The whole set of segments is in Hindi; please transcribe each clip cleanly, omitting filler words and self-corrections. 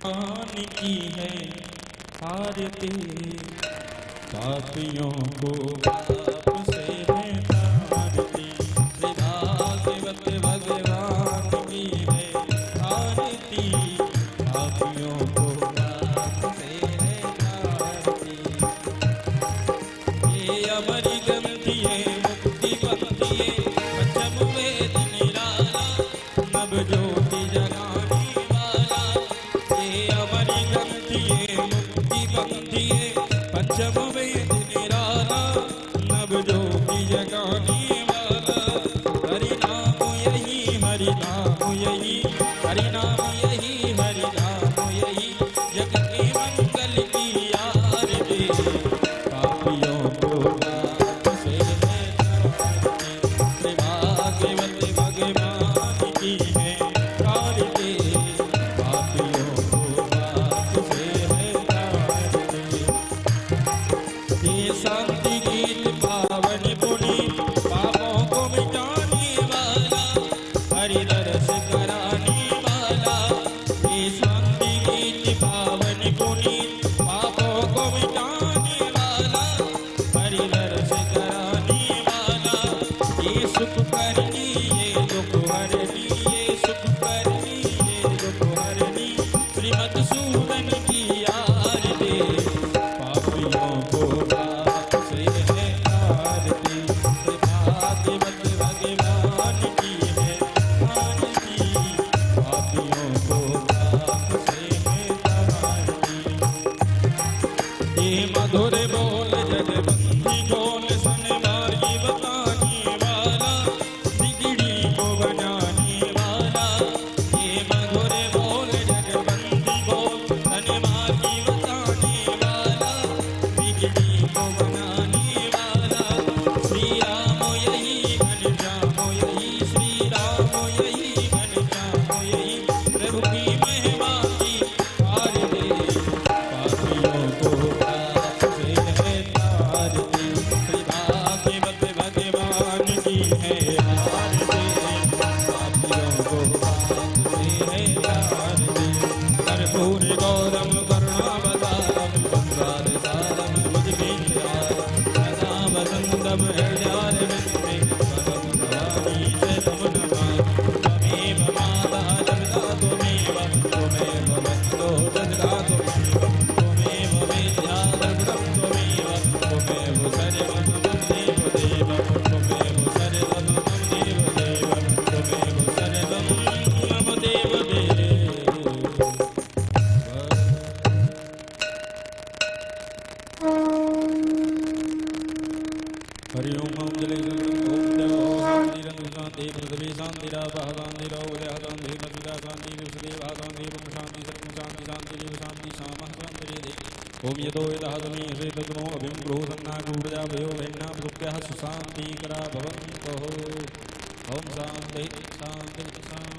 मान की है आरती, पापियों को पाप से है तारती। श्री भागवत भगवान की है आरती, पापियों को पाप से है तारती। ये अमरी ग्रंथि है मुक्ति पंथी है, पंचम वेद निराला, नव ज्योति जगाने वाला। ये अमरी ग्रंथि है मुक्ति पंथी है, पंचम वेद निराला, नव ज्योति जगाने वाला। हरि नाम यही, हरि नाम यही, हरि नाम यही, हरि नाम यही, जग के मंगल की आरती, पापियों को पाप से है तारती। श्री भागवत भगवान की है आरती, पापियों को पाप से है तारती। ये शांति गीत पावन पुनीत, पापों को मिटाने वाला, हरि दर्श कराने वाला। ये शांति गीत पावन पुनीत, पापों को मिटाने वाला, हरि दर्श कराने वाला। ये सुख करनी, ये दुख हरनी, ये सुख करनी, ये दुख हरनी, श्रीमद् सूदन की आरती, पापियों को पाप से है तारती। श्री भागवत भगवान की है आरती, पापियों को पाप से है तारती। ये मधुर बोल जगबंदी बोल, सन्मार्गी बताने वाला, बिगड़ी को बनाने वाला। ये मधुर बोल जगबंदी बोल, सन्मार्गी बताने वाला, बिगड़ी को बनाने वाला। श्री राम यही, घनश्याम यही, श्री राम यही, घनश्याम यही, प्रभु की महिमा की आरती, पापियों को पाप से है तारती। श्री भागवत भगवान की है आरती, पापियों को पाप से है तारती। कर्पूर गौरम करुणावतारम, संसार सारम भुजगेन्द्रारम, सदा वसंतम हृदयारविन्दे, परम भवानी शरणं नमामि। त्वमेव माता जगदा त्वमेव, त्वमेव बन्धो जगदा त्वमेव, त्वमेव वेद्या सर्वं त्वमेव, त्वमेव सर्वं मम देवदेव, त्वमेव सर्वं मम देवदेव, त्वमेव सर्वं मम देवदेव। हरि ओम ओम जले ओम देव शांतिरंग शांति पृथ्वी शांतिरा वह शांतिरो उदय शांति मधुरा शांति विश्वदेवा शांति ओम शांति सर्व शांति शांति देव शांति शाम शांति दे। ओम यदो यतः तमे से तद्मो अभिम गृह सन्नागूढ़जा भयो वैन्ना प्रकृत्याः सुशांति करा भवन्तु। ओम शांति शांति शांति।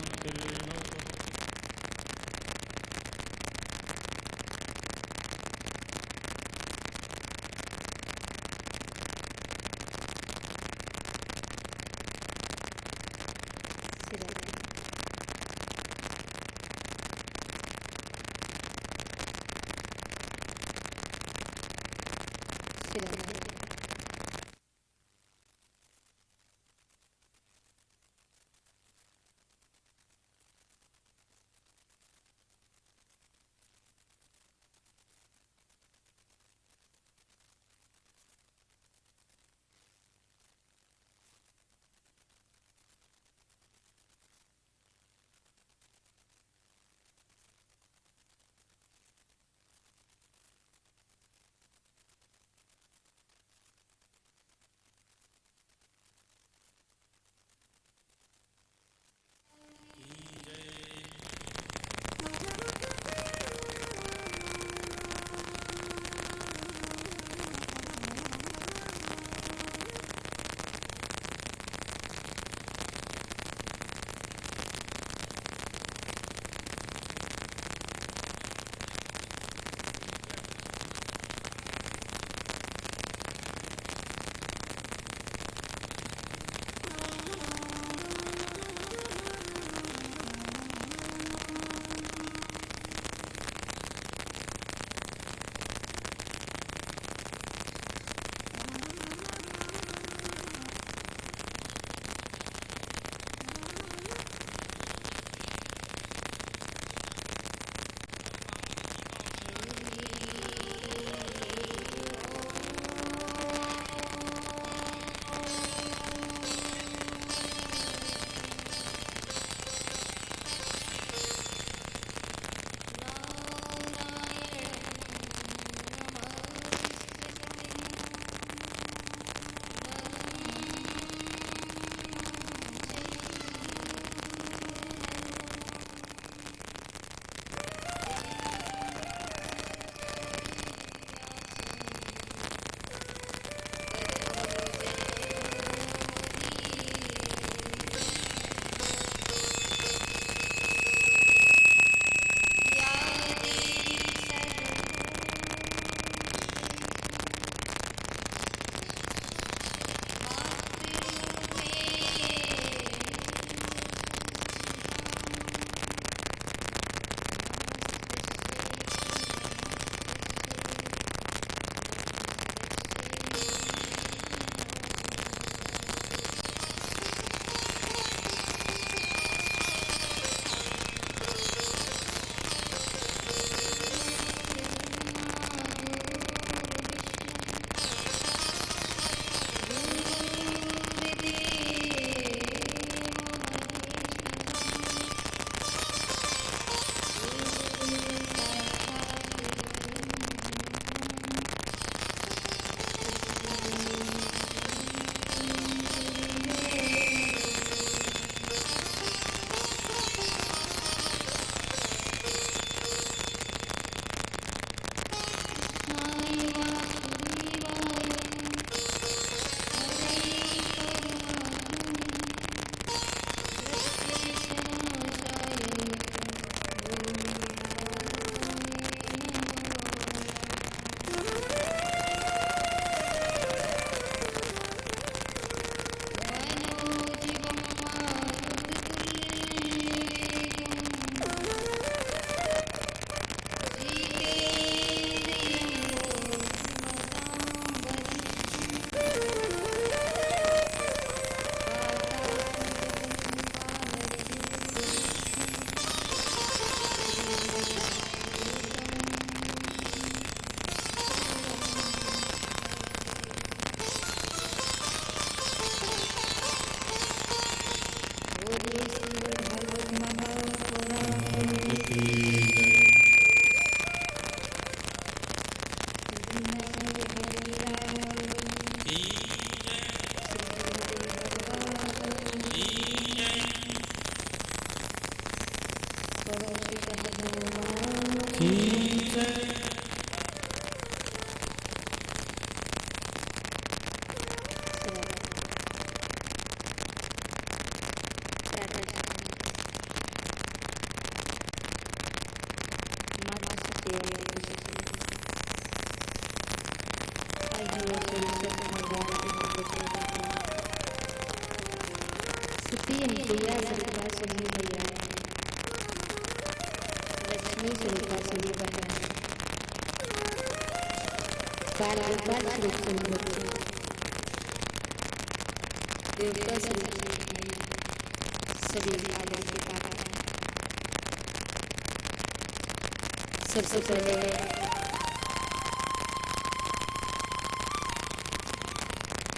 सबसे पहले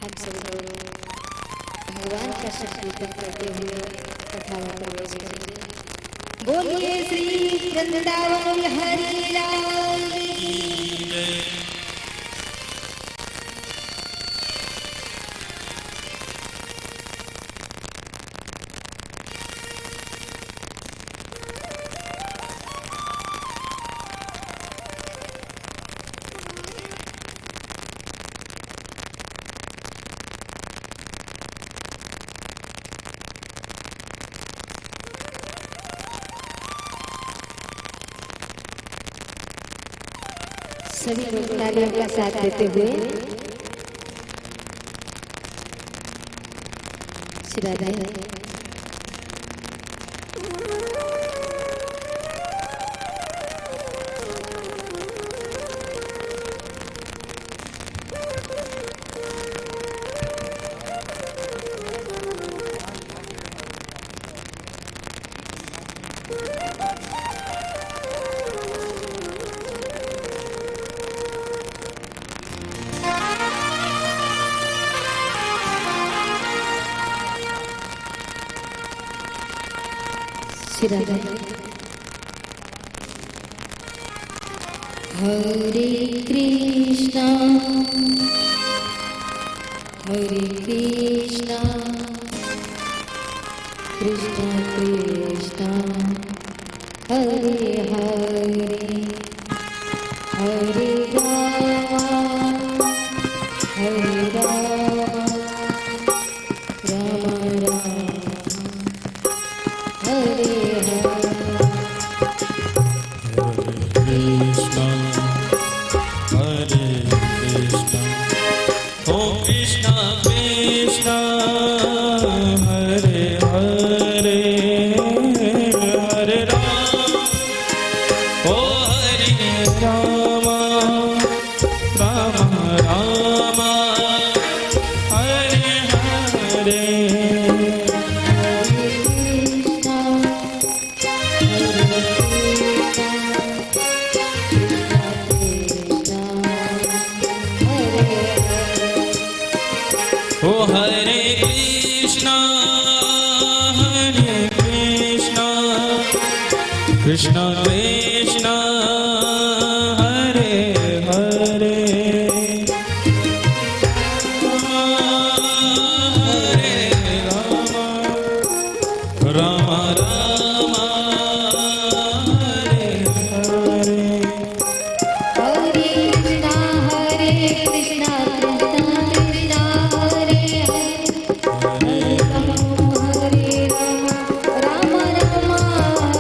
हम सब लोग भगवान का संकीर्तन करते हुए कथा में प्रवेश करेंगे। बोलिए श्री वृंदावन हरि लाल की जय। सभी लोग तालियों का साथ देते हुए श्री राधा हरे कृष्णा कृष्णा कृष्णा हरे हरे हरे राम राम हरे कृष्णा कृष्णा हरे हरे हरे राम राम राम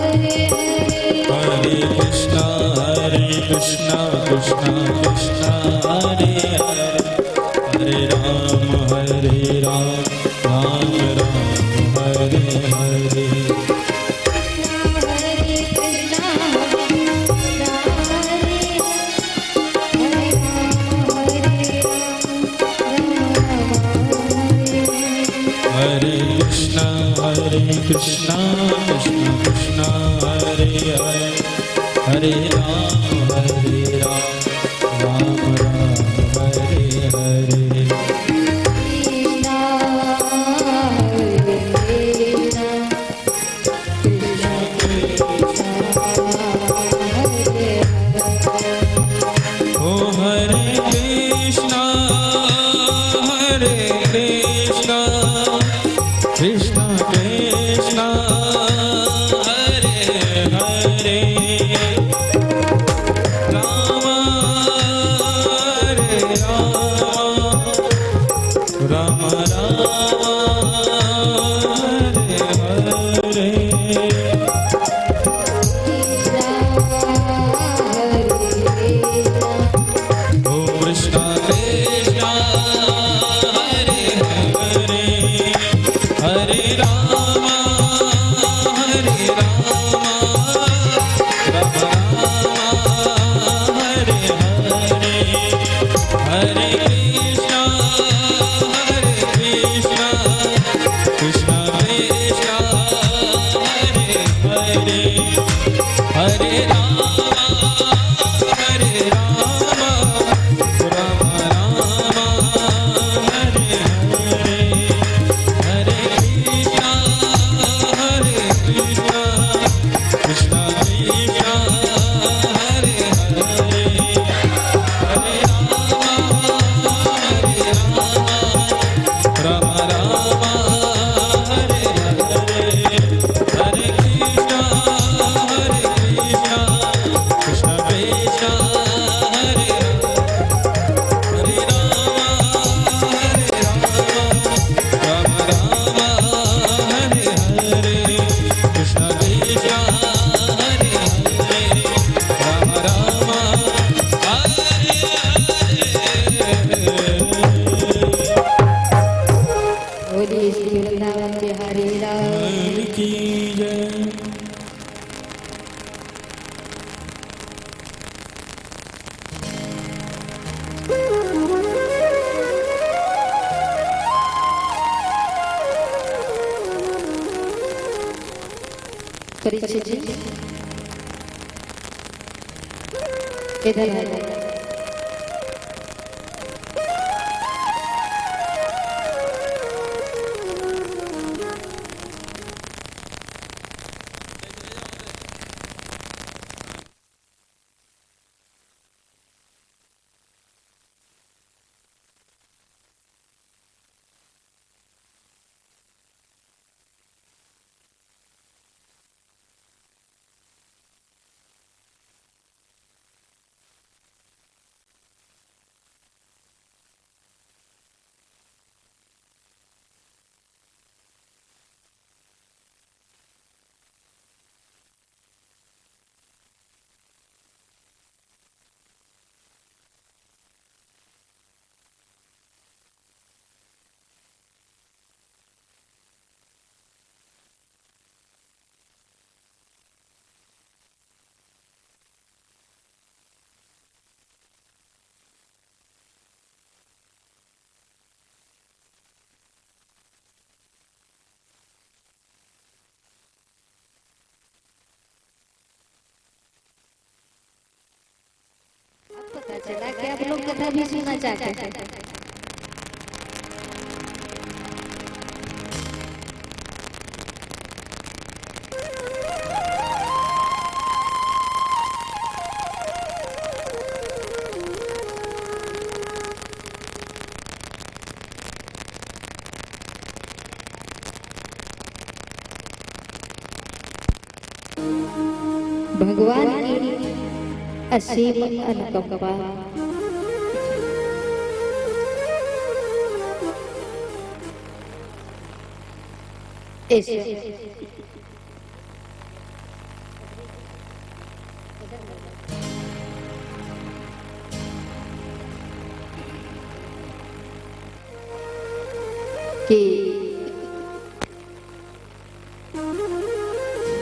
हरे हरे हरे कृष्णा कृष्णा कृष्णा हरे हरे हरे राम राम हरे हरे कृष्णा कृष्णा कृष्णा हरे हरे हरे राम राम राम हरे हरे कृष्णा कृष्णा कृष्णा हरे हरे हरे राम राम राम हरे हरे कृष्णा कृष्णा हरे हरे हरे राम हरे राम राम राम हरे हरे हरे कृष्णा कृष्णा कृष्णा हरे हरे हरे राम राम हरे हरे हरे कृष्णा कृष्णा कृष्णा हरे हरे राम राम हरे हरे कृष्णा कृष्णा हरे हरे राम राम हरे हरे। बोलिए श्री वृंदावन बिहारी लाल की जय। परीक्षित जी इधर है। पता चला कि आप लोग कथा भी सुनना चाहते हैं। भगवान की असीम अनुकंपा इस कि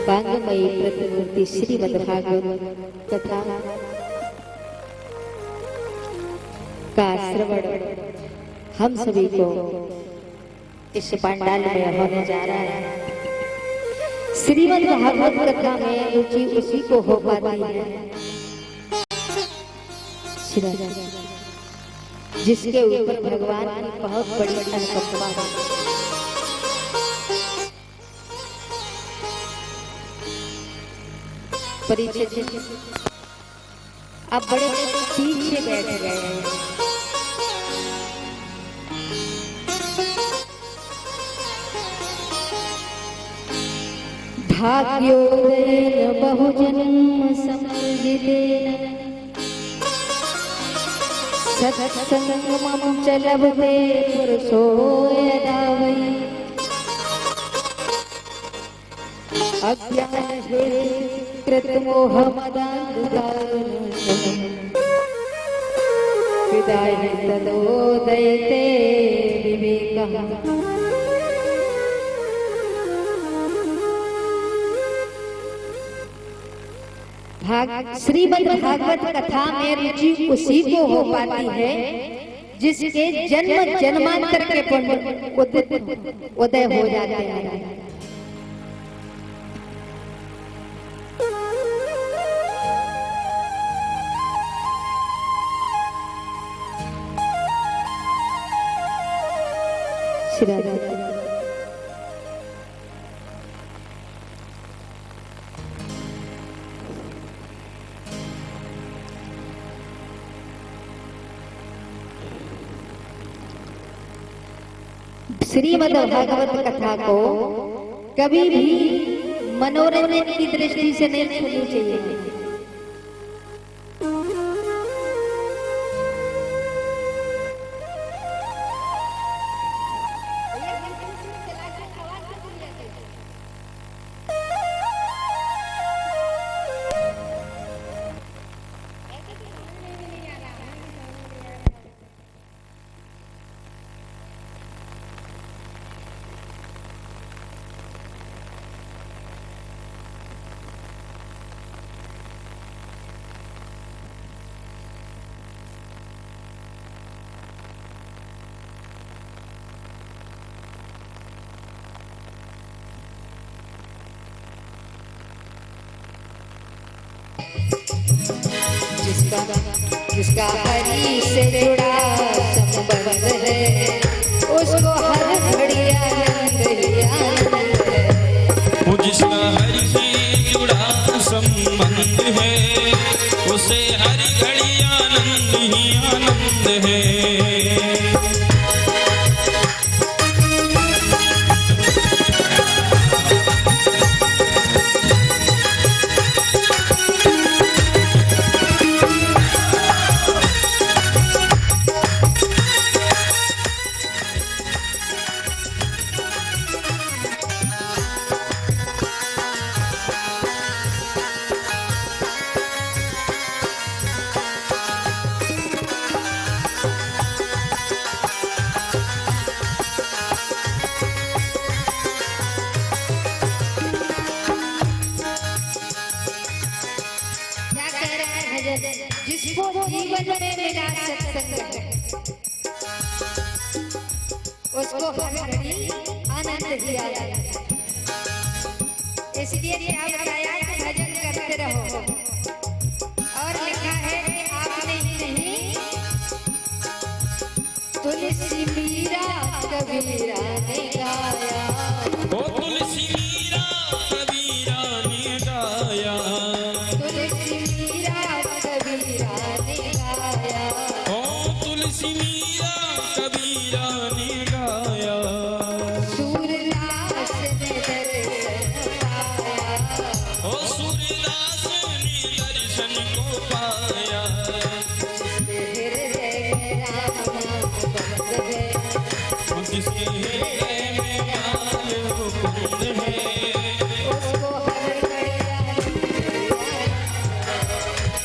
वांगमयी प्रतिमूर्ति श्रीमद्भागवत कथा का श्रवण हम सभी को इस पंडाल में होने जा रहा है। श्रीमद्भागवत कथा में रुचि उसी को हो पाती है जिसके ऊपर भगवान की बहुत बड़ी अनुकंपा है। परिचय आप बड़े पीछे बैठ गए हैं। भाग्योदयेन बहुजन्म समर्जितेन सत्संगमं च लभते पुरुषो यदा वै अज्ञानहेतुकृतमोहमदान्धकारणं तदोदयते विवेकः। श्रीमद् भागवत कथा में रुचि उसी को हो पाती है जिसके जन्म जन्मांतर के पुण्य उदय हो जाते हैं। श्री श्रीमद् भागवत कथा को कभी भी मनोरंजन की दृष्टि से नहीं सुननी चाहिए। जिसका हरि से जुड़ा संबंध है उसको हर घड़ी आनंद ही आनंद है। जिसका हरि से जुड़ा संबंध है उसे हर घड़ी आनंद ही आनंद है। जिसको जीवन में मिला सत्संग उसको हर घड़ी आनंद ही आनंद। इसलिए क्या बताया कि भजन करते रहो। और लिखा है कि आपने ही नहीं तुलसी मीरा कबीरा ने गाया। ओ तुलसी मीरा कबीरा ने गाया। तुलसी मीरा कबीरा ने गाया। ओ तुलसी मीरा कबीरा ने गाया। सूरदास ने दर्शन पाया। ओ सूरदास ने दर्शन को पाया। जिसके हृदय में राम बंद है उसको हर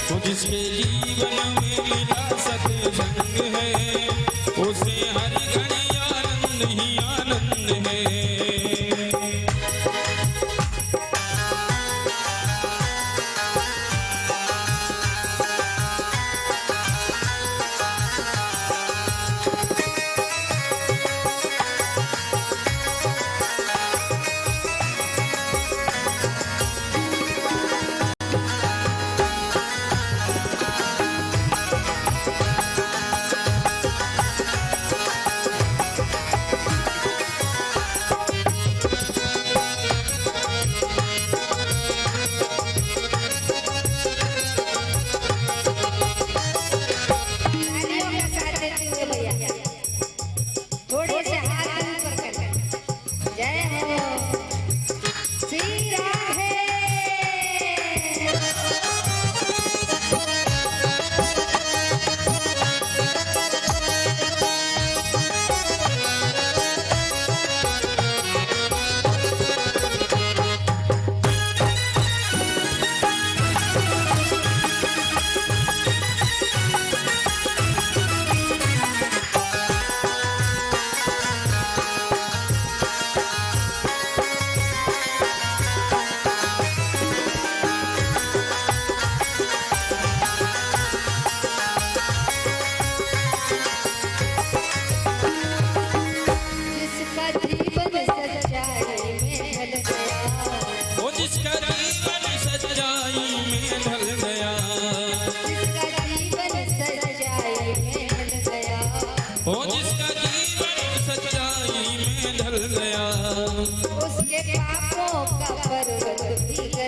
वो जिसके जीवन में मिला सत्संग है उसे हर घड़ी आनंद ही आनंद है।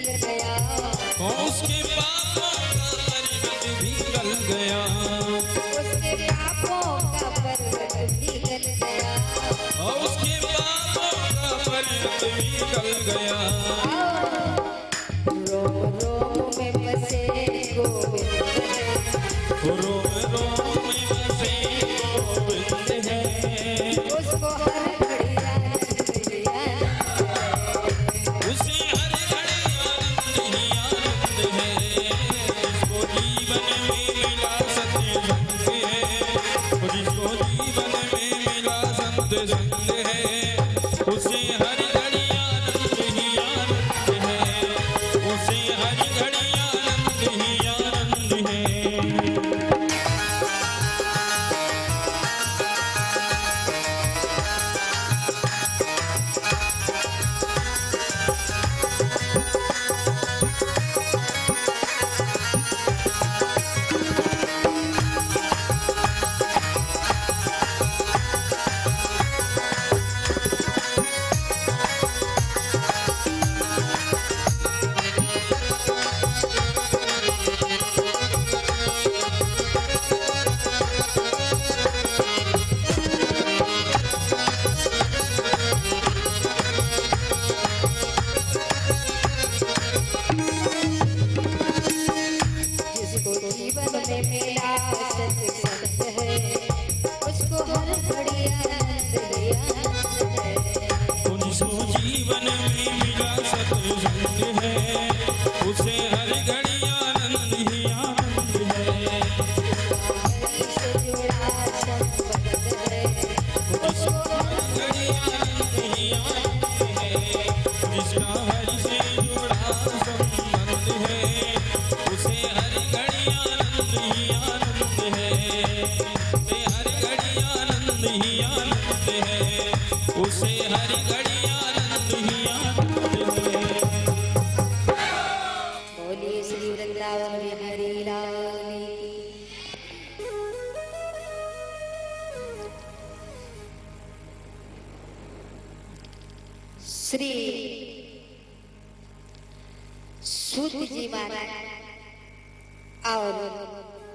गल गया, उसके पापों का पर्वत भी गल गया, उसके पापों का पर्वत भी गल गया, उसके पापों का पर्वत भी गल गया। रोम रोम में बसे गोविंद है, रोम रोम में बसे गोविंद है, उसको हर घड़ी आनंद ही आनंद है, उसे हर घड़ी आनंद ही आनंद है, जिसको जीवन में मिला सत्य संग है, जिसको जीवन में मिला संत संग है, उसे हर घड़ी आनंद ही आनंद है, उसे हर घड़ी आनंद ही आनंद है। जिसको जीवन में मिला सत्संग है, उसको हर घड़ी आनंद ही आनंद है, जिसको जीवन में मिला सत्संग है, उसे हर घड़ी आनंद ही आनंद है, हरि से जुड़ा संबंध है, उसको हर घड़ी आनंद ही आनंद है, जिसका हरि से जुड़ा संबंध है, उसे हर घड़ी आनंद ही आनंद है, उसे हर घड़ी आनंद ही आनंद है, उसे हर घड़ी आनंद ही आनंद है। बोलिए श्री वृंदावन बिहारी लाल की। श्री सूत जी महाराज और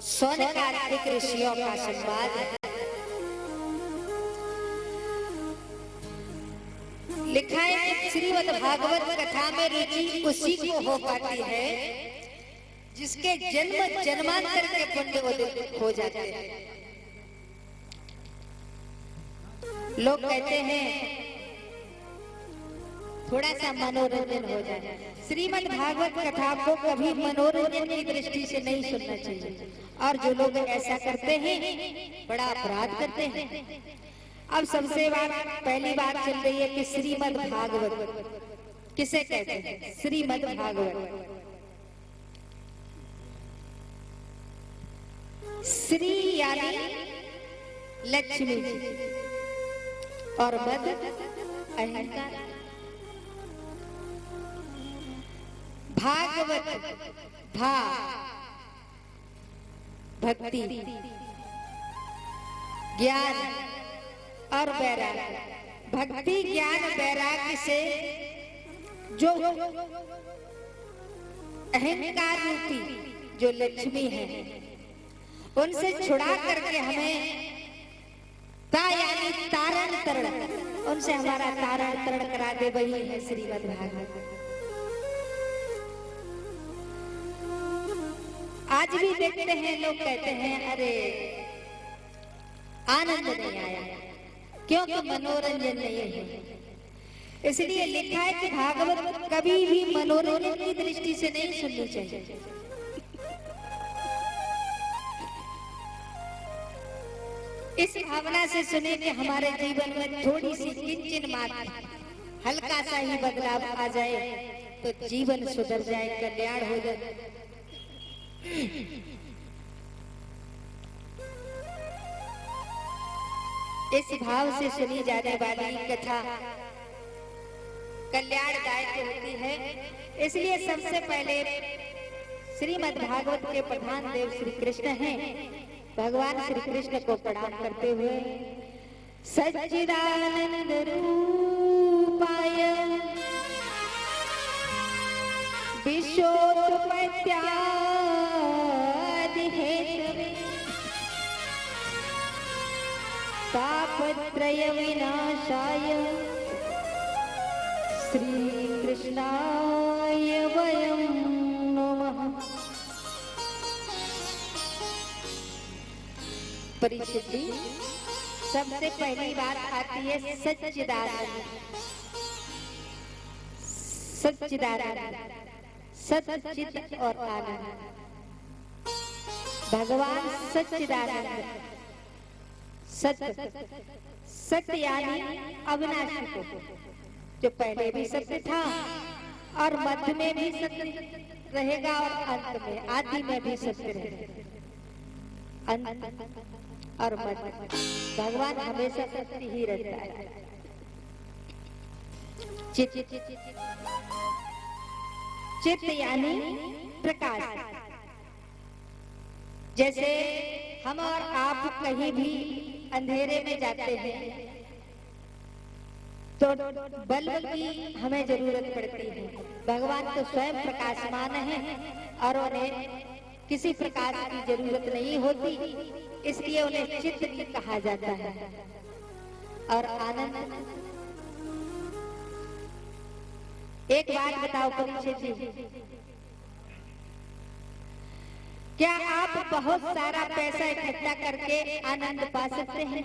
सोनकार्तिक ऋषियों का संवाद है। लिखा है कि श्रीमद् भागवत कथा में रुचि उसी को हो पाती है जिसके जन्म जन्मांतर के पुण्य उदित हो जाते हैं। लोग कहते हैं थोड़ा सा मनोरंजन हो जाए। श्रीमद् भागवत कथा को कभी मनोरंजन की दृष्टि से नहीं सुनना चाहिए, और जो लोग ऐसा करते हैं बड़ा अपराध करते हैं। अब सबसे पहली बात चल रही है कि श्रीमद् भागवत किसे कहते हैं? श्रीमद् भागवत श्री यानी लक्ष्मी जी और मद अहंकार। भागवत भा भक्ति, ज्ञान और वैराग्य। भक्ति ज्ञान वैराग्य से जो अहंकार रूपी जो लक्ष्मी है उनसे छुड़ा करके हमें ता यानी तारण तरण, उनसे हमारा तारण तरण करा दे, वही है श्रीमद् भागवत। आज भी देखते हैं लोग कहते हैं अरे आनंद नहीं आया क्योंकि मनोरंजन नहीं है। इसलिए लिखा है कि भागवत कभी भी मनोरंजन की दृष्टि से नहीं सुननी चाहिए। इस भावना से सुने कि हमारे जीवन में थोड़ी सी किंचन मात्र हल्का सा ही बदलाव आ जाए तो जीवन सुधर जाए, कल्याण हो जाए। इस भाव से सुनी जाने वाली कथा कल्याणदायक होती है। इसलिए सबसे पहले श्रीमद् भागवत के प्रधान देव श्री कृष्ण हैं। भगवान श्री कृष्ण को प्रणाम करते हुए सच्चिदानंद रूपाय पुरुषोत्पत्त्यादि हेतवे तापत्रय विनाशाय श्रीकृष्णाय वयं नमः। परीक्षित जी, सबसे पहली बात आती है सच्चिदानंद। सच्चिदानंद, सच्चित और आनंद। भगवान सच्चिदानंद, सत्य, सत्य यानी अविनाशी को, जो पहले भी सत्य था और मध्य में भी सत्य रहेगा और अंत में, आदि में भी सत्य रहेगा। अंत और मध्य, भगवान हमेशा सत्य ही रहता है। चित्त यानी प्रकाश। जैसे हम और आप कहीं भी अंधेरे में जाते हैं तो बल्ब की हमें जरूरत पड़ती है। भगवान तो स्वयं प्रकाशमान है और उन्हें किसी प्रकार की जरूरत नहीं होती, इसलिए उन्हें चित्त भी कहा जाता है। और आनंद, एक बात बताओ परीक्षित जी, क्या आप बहुत सारा पैसा इकट्ठा करके आनंद पा सकते हैं?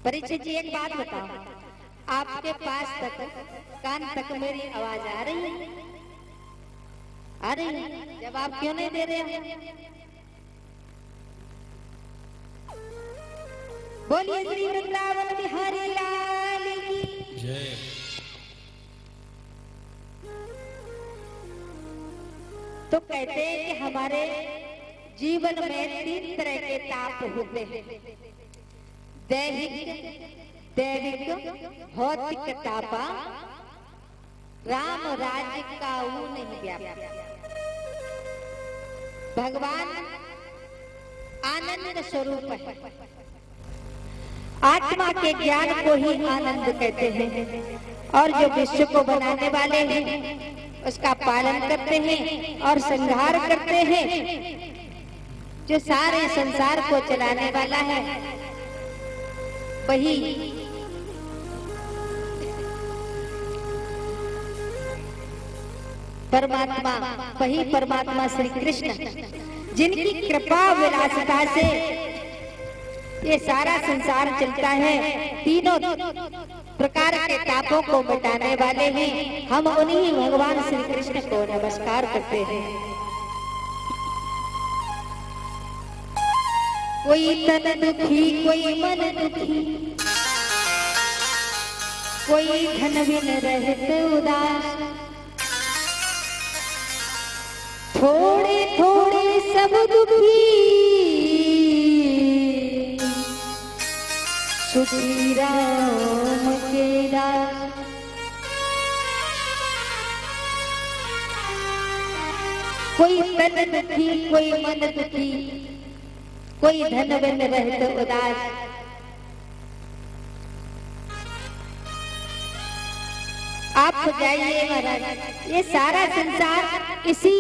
परीक्षित जी, एक बात बताओ, आपके पास तक, कान तक मेरी आवाज आ रही है? आ रही है? जवाब क्यों नहीं दे रहे हो? बोलिए श्री वृंदावन बिहारी लाल की जय। तो कहते हैं कि हमारे जीवन में 3 तरह के ताप होते हैं। दैहिक, दैविक, भौतिक तापा, राम राज्य का नहीं व्यापा। भगवान आनंद स्वरूप है। आत्मा के ज्ञान को ही आनंद कहते हैं और जो विश्व को बनाने वाले हैं उसका पालन करते हैं और संहार करते हैं, जो सारे संसार को चलाने वाला है वही परमात्मा, वही परमात्मा श्री कृष्ण, जिनकी कृपा विलासिता से ये सारा संसार चलता है। तीनों प्रकार के तापों को मिटाने वाले हैं। हम उन्हीं भगवान श्री कृष्ण को नमस्कार करते हैं। कोई तन दुखी, कोई मन दुखी, कोई धन बिन रहत उदास, थोड़े थोड़े सब दुखी, सुखी राम के दास। कोई तन दुखी, कोई मन दुखी, कोई धन बिन रहत उदास। आप जाइए महाराज, ये सारा संसार इसी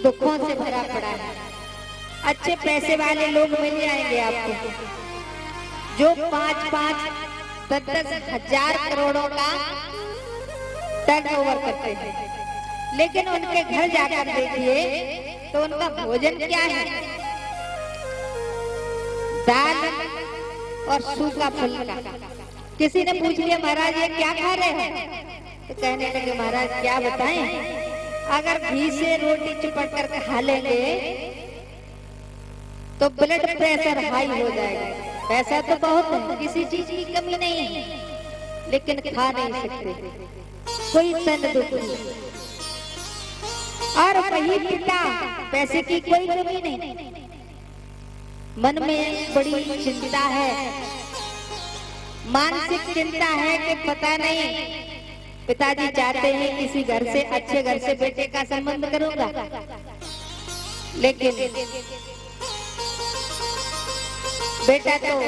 दुखों से भरा पड़ा है। अच्छे पैसे वाले लोग मिल जाएंगे आपको, जो 5-5, 10-10 हजार करोड़ों का टर्नओवर करते हैं, लेकिन उनके घर जाकर देखिए तो उनका भोजन क्या है? दाल और सूखा फुल्का। किसी ने पूछ लिया महाराज ये क्या खा रहे हैं, तो कहने लगे महाराज क्या बताएं, अगर घी से रोटी चिपक कर खा लेंगे तो ब्लड प्रेशर हाई हो जाएगा। पैसा तो बहुत है, किसी चीज की कमी नहीं है, लेकिन खा नहीं सकते। कोई तन दुखी और वही पिता, पैसे की कोई कमी नहीं, मन में बड़ी चिंता है, मानसिक चिंता है कि पता नहीं पिताजी चाहते हैं किसी घर से, अच्छे घर से बेटे का संबंध करूंगा, लेकिन बेटा तो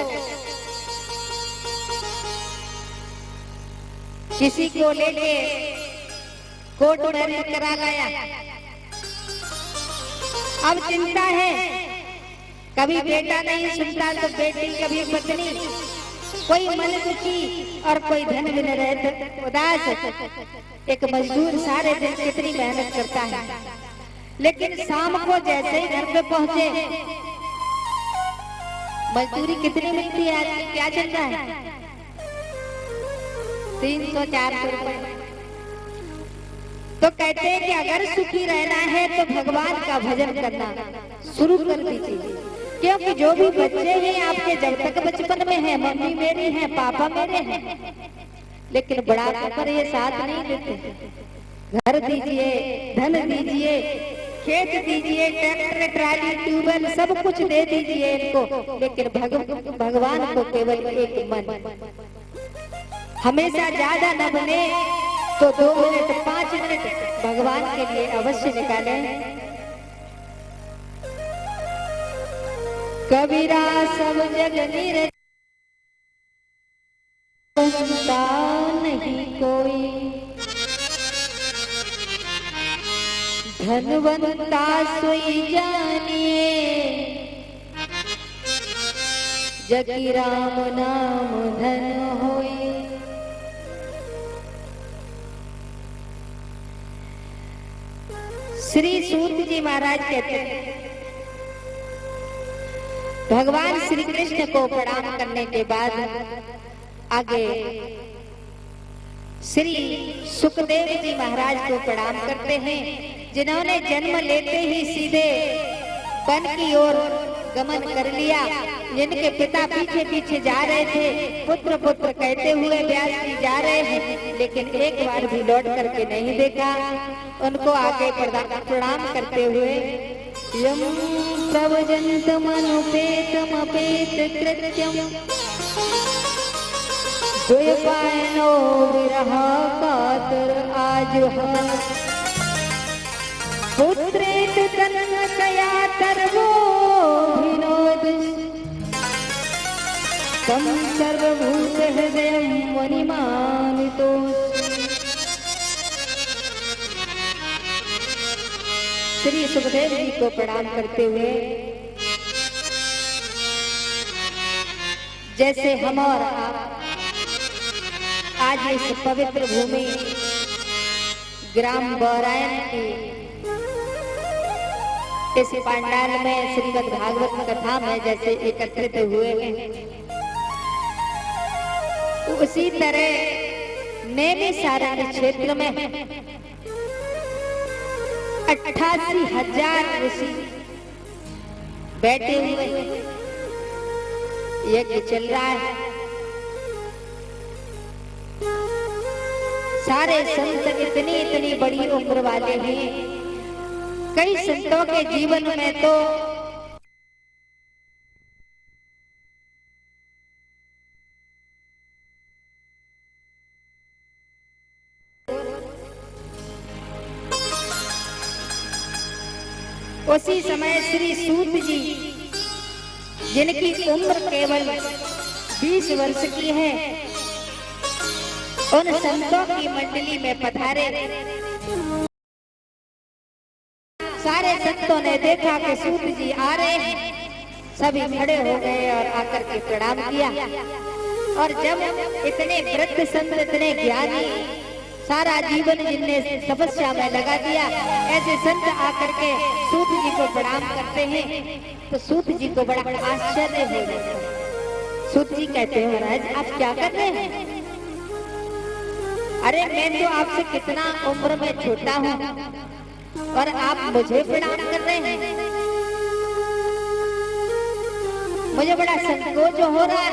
किसी को लेके कोर्ट मैरिज करा लाया। अब चिंता है, कभी बेटा नहीं सुनता तो बेटी, कभी पत्नी, कोई मन दुखी और कोई धन बिन रहे उदास। एक मजदूर सारे दिन कितनी मेहनत करता है, लेकिन शाम को जैसे ही घर पे पहुंचे, मजदूरी कितनी मिलती है आज, क्या चल रहा है? 300-400 रुपए। तो कहते हैं कि अगर सुखी रहना है तो भगवान का भजन करना शुरू कर दीजिए, क्योंकि जो भी बच्चे हैं आपके, जब तक बचपन में है, मम्मी मेरी है, पापा मेरे हैं, लेकिन बड़ा पर ये साथ नहीं देते। घर दीजिए, धन दीजिए, खेत दीजिए, ट्रैक्टर, ट्राली, ट्यूबवेल, सब कुछ दे दीजिए इनको, लेकिन भगवान को केवल एक मन। हमेशा ज्यादा न बने तो 2 मिनट 5 मिनट भगवान के लिए अवश्य निकालें। कबीरा सब जग निरंता नहीं कोई, धनवंता सोई जानिए, जगी राम नाम धन होई। श्री सूत जी महाराज कहते हैं, भगवान श्री कृष्ण को प्रणाम करने के बाद आगे श्री सुखदेव जी महाराज को प्रणाम करते हैं, जिन्होंने जन्म लेते ही सीधे वन की ओर गमन कर लिया। जिनके पिता पीछे पीछे जा रहे थे, पुत्र पुत्र कहते हुए व्यास जी जा रहे हैं, लेकिन एक बार भी लौट करके नहीं देखा। उनको आगे प्रणाम करते हुए, यम प्रवजन्तम अनुपेतम अपेत कृत्यम, द्वैपायनो विरह कातर आजुहान, पुत्रेतु तन्मतया तर्वो विनोद, तम सर्वभूत हृदयं वनिमानितोऽस्मि। श्री सुखदेव जी को प्रणाम करते हुए, जैसे हम और आप आज इस पवित्र भूमि ग्राम बौरायन की इस पंडाल में श्रीमद् भागवत कथा में जैसे एकत्रित हुए हैं, उसी तरह नैमिषारण्य क्षेत्र में 88,000 ऋषि बैठे हुए, यज्ञ चल रहा है। सारे संत इतनी बड़ी उम्र वाले हैं। कई संतों के जीवन में तो उसी समय श्री सूत जी, जिनकी उम्र केवल 20 वर्ष की है, उन संतों की मंडली में पधारे। सारे संतों ने देखा कि सूत जी आ रहे हैं, सभी खड़े हो गए और आकर के प्रणाम किया। और जब इतने वृद्ध संत, इतने ज्ञानी, सारा जीवन जिनने तपस्या में लगा दिया, ऐसे संत आकर के सूत जी को प्रणाम करते हैं, तो सूत जी को बड़ा आश्चर्य हो जाता है। सूत जी कहते हैं, महाराज आप क्या कर रहे हैं? अरे मैं तो आपसे कितना उम्र में छोटा हूँ और आप मुझे प्रणाम कर रहे हैं। मुझे बड़ा संकोच हो रहा है।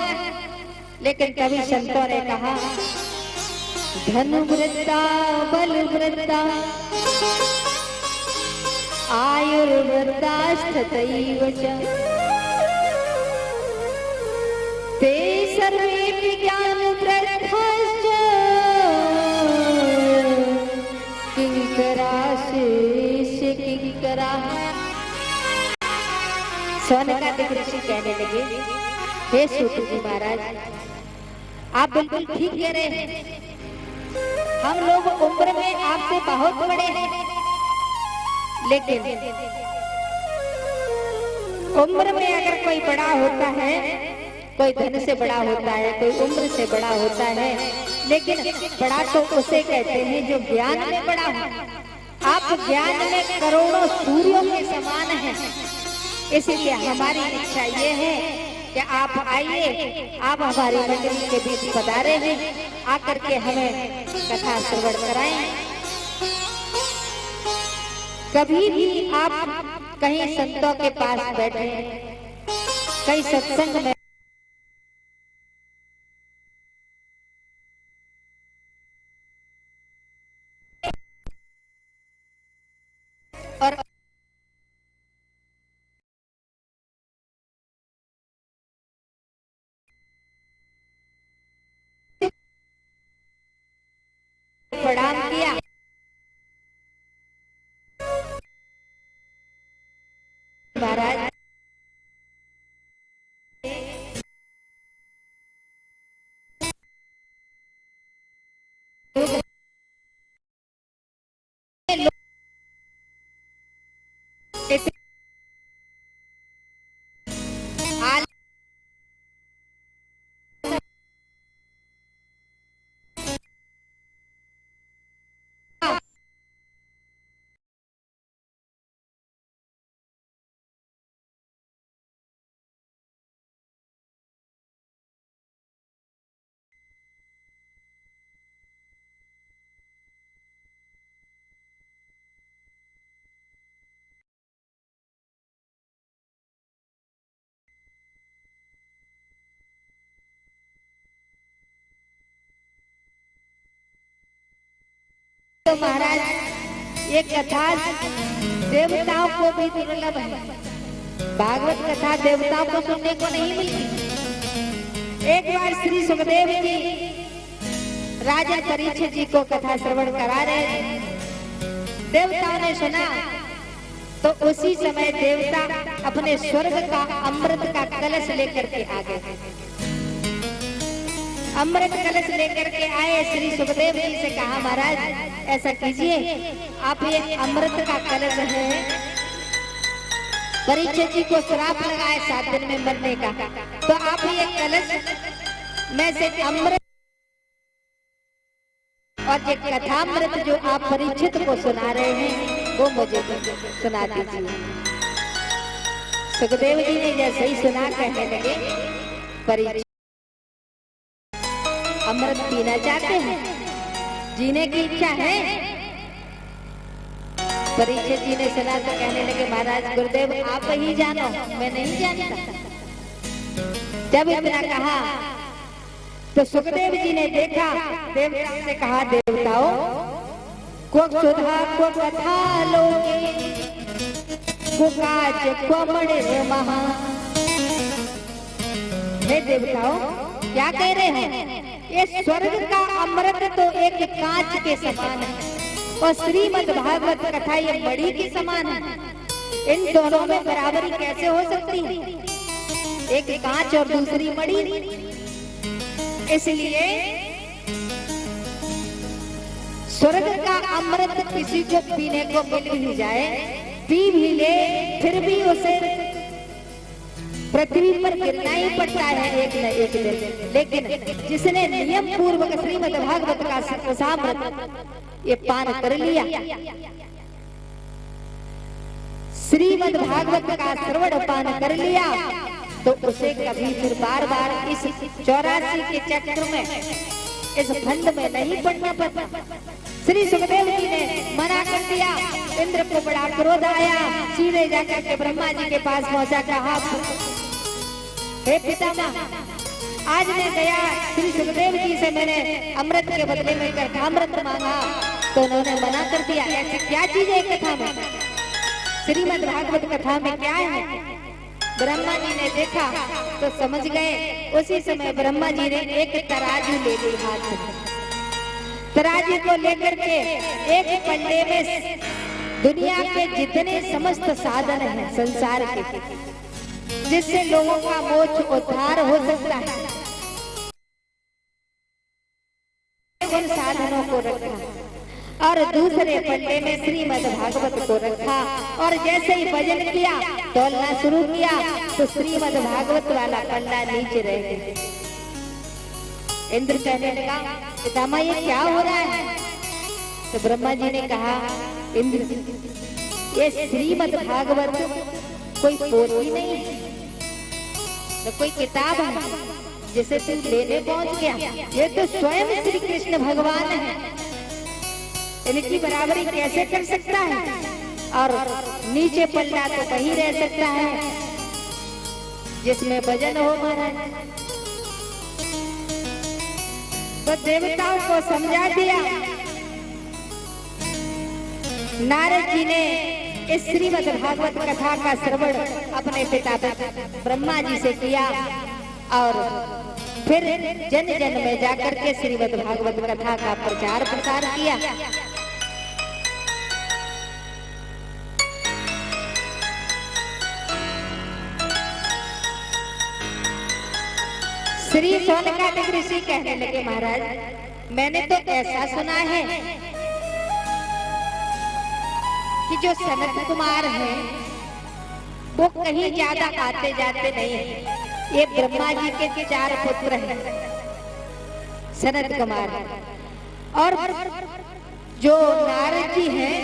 लेकिन तभी संतों ने कहा, धन वृद्धा बल वृद्धा आयुर्वृद्धास्तथैव च, ते सर्वेऽपि ज्ञानवृद्धाश्च, किंकराशेष किंकरा। सोनकादिक ऋषि कहने लगे, हे सूत जी महाराज, आप बिल्कुल ठीक कह रहे हैं। हम लोग उम्र में आपसे बहुत बड़े हैं, लेकिन उम्र में अगर कोई बड़ा होता है, कोई धन से बड़ा होता है, कोई उम्र से बड़ा होता है, लेकिन बड़ा तो उसे कहते हैं जो ज्ञान में बड़ा हो। आप ज्ञान में करोड़ों सूर्यों के समान हैं, इसलिए हमारी इच्छा ये है कि आप आइए, आप हमारी मंडली के बीच पधारे हैं, आकर के हमें कथा श्रवण कराएं। कभी भी आप कहीं संतों के पास बैठे, कहीं सत्संग में और प्रणाम किया, महाराज तो महाराज ये कथा देवताओं को भी दुर्लभ है। भागवत कथा देवताओं को सुनने को नहीं मिलती। एक बार श्री सुखदेव जी राजा परीक्षित जी को कथा श्रवण करा रहे थे, देवताओं ने सुना तो उसी समय देवता अपने स्वर्ग का अमृत का कलश लेकर के आ गए। अमृत कलश लेकर के आए, श्री सुखदेव जी से कहा महाराज ऐसा कीजिए, आप ये अमृत का कलश है, परीक्षित जी को श्राप लगाए 7 दिन में मरने का, तो आप ये कलश में से अमृत और ये कथामृत जो आप परीक्षित को सुना रहे हैं वो मुझे सुना दीजिए। सुखदेव जी ने जैसे ही सुना कहने लगे, परीक्षित अमृत पीना चाहते हैं, जीने की इच्छा है? परीक्षित जी ने सुना तो कहने लगे महाराज गुरुदेव आप ही जानो, मैं नहीं जानता। जब इतना कहा तो सुखदेव जी ने देखा, देवताओं से कहा देवताओं को सुधा को कथा लोगे को काज को बड़े महा। हे देवताओं क्या कह रहे हैं? ये स्वर्ग का अमृत तो एक कांच के समान है और श्रीमद् भागवत कथा ये मणि के समान है। इन दोनों में बराबरी कैसे हो सकती है? एक कांच और दूसरी मणि। इसलिए स्वर्ग का अमृत किसी को पीने को मिल भी जाए, पी भी ले, फिर भी उसे पृथ्वी पर गिरना ही पड़ता है एक न एक दिन। लेकिन जिसने नियम पूर्वक श्रीमद् भागवत का रसामृत ये पान कर लिया, श्रीमद् भागवत का श्रवण पान कर लिया, तो उसे कभी फिर बार बार इस 84 के चक्र में, इस फंड में नहीं पड़ना पड़ता। श्री सुखदेव जी ने मना कर दिया। इंद्र को बड़ा क्रोध आया, सीधे जाकर के ब्रह्मा जी के पास पहुंचा, कहा हे पितामह, आज मैं गया श्री सुखदेव जी से मैंने अमृत के बदले में कथामृत मांगा तो उन्होंने मना कर दिया। ऐसी क्या चीज है कथा में? श्रीमद् भागवत कथा में क्या है? ब्रह्मा जी ने देखा तो समझ गए। उसी समय ब्रह्मा जी ने एक तराजू ले ली हाथ में। तराजू को लेकर के एक पल्ले में दुनिया के जितने समस्त साधन हैं संसार के, जिससे लोगों का मोक्ष उद्धार हो सकता है, उन साधन आसनों को रखा और दूसरे पल्ले में श्रीमद् भागवत को रखा और जैसे ही भजन किया तोलना शुरू किया तो श्रीमद् भागवत वाला पल्ला नीचे रह गया। इंद्र कहने लगा पितामह ये क्या हो रहा है? तो ब्रह्मा जी ने कहा इंद्र ये श्रीमद् भागवत कोई पोथी नहीं है, तो कोई किताब है जिसे तू लेने पहुंच गया। ये तो स्वयं श्री कृष्ण भगवान है, इनकी बराबरी कैसे कर सकता है? और नीचे पल्ला तो वही रह सकता है जिसमें भजन हो महाराज। तो देवताओं को समझा दिया। नारद जी ने इस श्रीमद् भागवत कथा का श्रवण अपने पिता ब्रह्मा जी से किया और फिर जन जन में जाकर के श्रीमद् भागवत कथा का प्रचार प्रसार किया। श्री शौनकादिक ऋषि कहने लगे महाराज मैंने तो ऐसा सुना है कि जो सनत कुमार है वो कहीं ज्यादा आते जाते नहीं है। ये ब्रह्मा जी के 4 पुत्र हैं सनत कुमार, और जो नारद जी हैं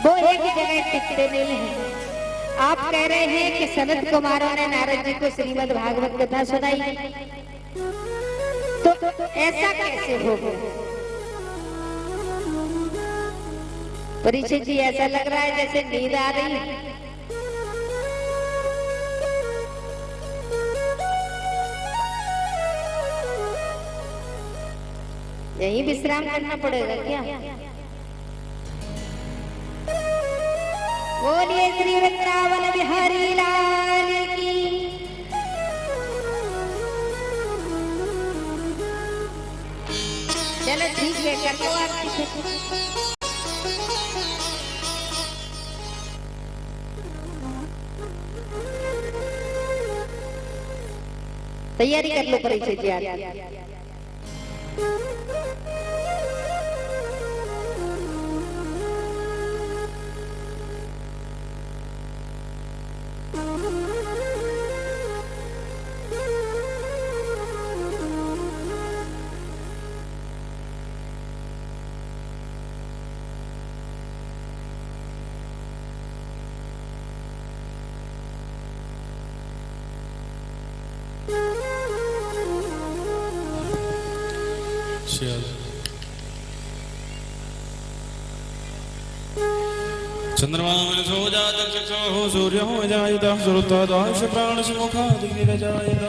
वो एक जगह टिकते नहीं हैं। आप कह रहे हैं कि सनत कुमारों ने नारद जी को श्रीमद् भागवत कथा सुनाई, तो ऐसा कैसे होगा? परीक्षित जी ऐसा लग रहा है जैसे नींद आ रही है। यही विश्राम करना पड़ेगा क्या? बोलिए श्री वृंदावन बिहारी लाल की। चलो ठीक है कर लो आप। तैयारी कर लो परीक्षा जी। चंद्रमा मनसो जात चक्षुः सूर्यो जायतः श्रुतदाश प्राणश मुखादिविरजायत।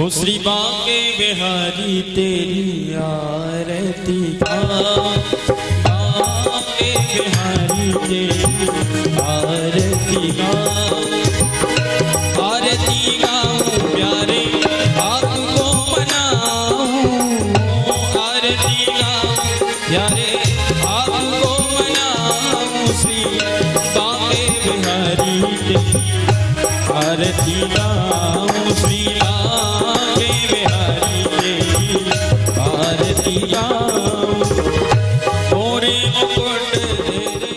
ओ श्री बांके बिहारी तेरी आरती गाऊं, बांके बिहारी तेरी आरती गाऊं, आरती गाऊं प्यारे आपको मनाऊं, आरती गाऊं प्यारे आपको श्री बांके बिहारी तेरी आरती गाऊं, श्री बांके बिहारी तेरी आरती गाऊं। मोरे मुकुट तेरे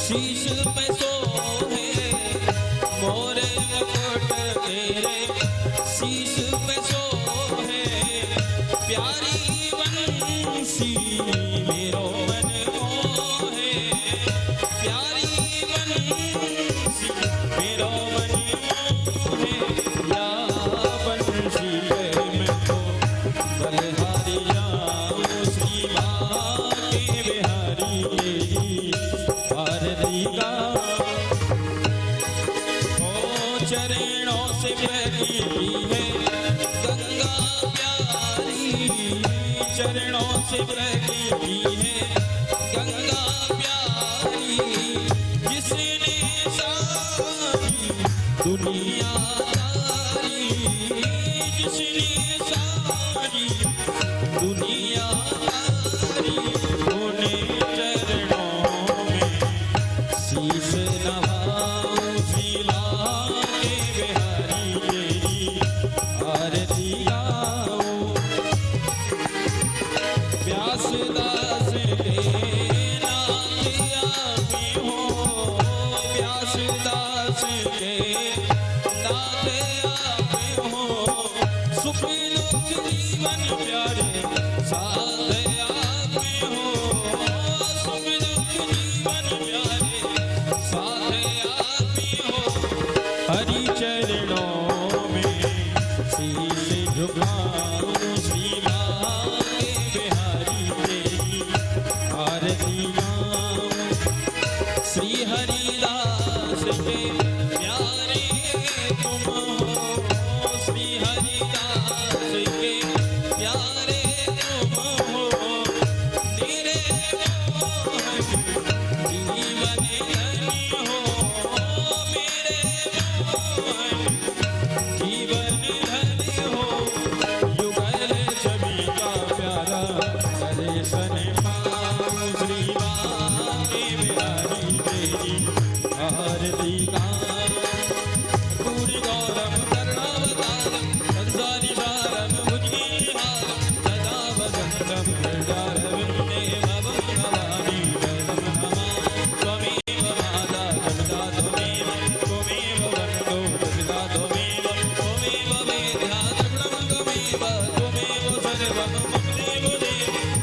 शीश पे सोहे, मोरे मुकुट तेरे शीश पे सोहे, प्यारी बंसी मेरो मन मोहे, प्यारी बंसी मेरो मन मोहे, या बंसी मैं तो बलिहारी जाऊं, श्री बांके बिहारी तेरी आरती गाऊं। ओ चरणों से बहती है गंगा प्यारी, चरणों से बहती है गंगा प्यारी, जिसने सारी दुनिया तारी, जिसने सारी दुनिया तारी, उन्हें चरणों में शीश नवाऊं, श्री बांके बिहारी तेरी आरती गाऊं। व्यासदास के नाथ आपे हो, व्यासदास के नाथ आपे हो, सुख दुख जीवन प्यारे साथ आपे हो, सुख दुख जीवन प्यारे साथ आपे हो। हरि चरणों में शीश झुकाऊं, श्री भाग्य बिहारी तेरी आरती गाऊं। श्री हरिदास के प्यारे तुम हो, श्री हरिदास के प्यारे तुम हो, तेरे मोहन जीवन धन्य हो, मेरे मोहन जीवन धन्य हो। युगल छवि का प्यारा दर्शन पाऊं, श्री बांके बिहारी तेरी आरती गाऊं। पूरी गौरम करुणावतारम संसारी सारम भुजगीहारम सदा वसंतम हृदयारविंदे भवं भवानी वरदं नमामि। त्वमेव माता पिता त्वमेव, त्वमेव वरदो पिता त्वमेव, त्वमेव वेद्या द्रविणं त्वमेव, त्वमेव सर्वं मम देव देव।